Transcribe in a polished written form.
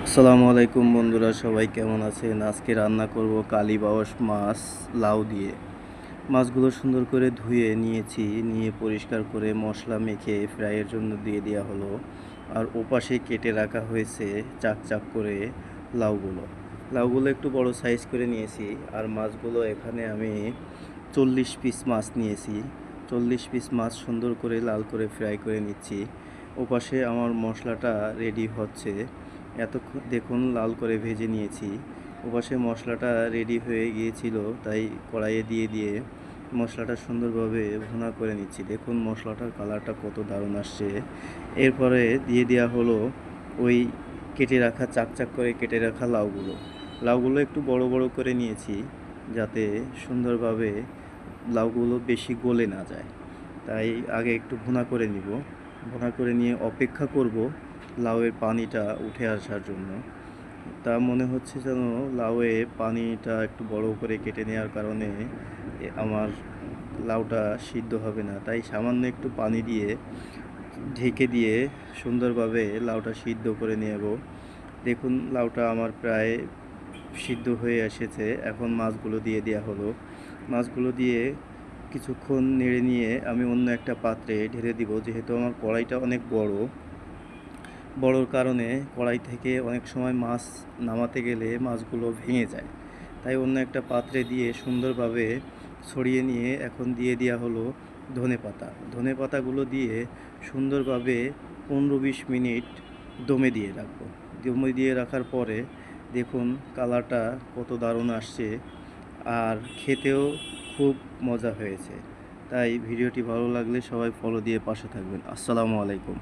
আসসালামু আলাইকুম বন্ধুরা, সবাই কেমন আছেন? আজকে রান্না করব কালীবাউস মাছ লাউ দিয়ে। মাছগুলো সুন্দর করে ধুয়ে নিয়েছি, নিয়ে পরিষ্কার করে মশলা মেখে ফ্রাইয়ের জন্য দিয়ে দেওয়া হলো। আর ওপাশে কেটে রাখা হয়েছে চাক চাক করে লাউগুলো। লাউগুলো একটু বড় সাইজ করে নিয়েছি। আর মাছগুলো এখানে আমি 40 পিস মাছ নিয়েছি। 40 পিস মাছ সুন্দর করে লাল করে ফ্রাই করে নিচ্ছি। ওপাশে আমার মশলাটা রেডি হচ্ছে। এতক্ষণ দেখুন লাল করে ভেজে নিয়েছি। ওপাশে মশলাটা রেডি হয়ে গিয়েছিল, তাই কড়াইয়ে দিয়ে মশলাটা সুন্দরভাবে ভুনা করে নিচ্ছি। দেখুন মশলাটার কালারটা কত দারুণ আসছে। এরপরে দিয়ে দেওয়া হলো ওই কেটে রাখা চাক চাক করে কেটে রাখা লাউগুলো একটু বড় বড় করে নিয়েছি, যাতে সুন্দরভাবে লাউগুলো বেশি গলে না যায়। তাই আগে একটু ভুনা করে নিব। ভুনা করে নিয়ে অপেক্ষা করব লাউয়ের পানিটা উঠে আসার জন্য। তা মনে হচ্ছে যেন লাউয়ে পানিটা একটু বড় করে কেটে নেওয়ার কারণে আমার লাউটা সিদ্ধ হবে না, তাই সামান্য একটু পানি দিয়ে ঢেকে দিয়ে সুন্দরভাবে লাউটা সিদ্ধ করে নেব। দেখুন লাউটা আমার প্রায় সিদ্ধ হয়ে এসেছে। এখন মাছগুলো দিয়ে দেওয়া হলো। মাছগুলো দিয়ে কিছুক্ষণ নেড়ে নিয়ে আমি অন্য একটা পাত্রে ঢেলে দিব, যেহেতু আমার কড়াইটা অনেক বড়োর কারণে কড়াই থেকে অনেক সময় মাছ নামাতে গেলে মাছগুলো ভেঙে যায়। তাই অন্য একটা পাত্রে দিয়ে সুন্দরভাবে ছড়িয়ে নিয়ে এখন দিয়ে দেওয়া হলো ধনেপাতাগুলো দিয়ে সুন্দরভাবে 15-20 মিনিট দমে দিয়ে রাখবো। দমে দিয়ে রাখার পরে দেখুন কালারটা কত দারুণ আসছে, আর খেতেও খুব মজা হয়েছে। তাই ভিডিওটি ভালো লাগলে সবাই ফলো দিয়ে পাশে থাকবেন। আসসালামু আলাইকুম।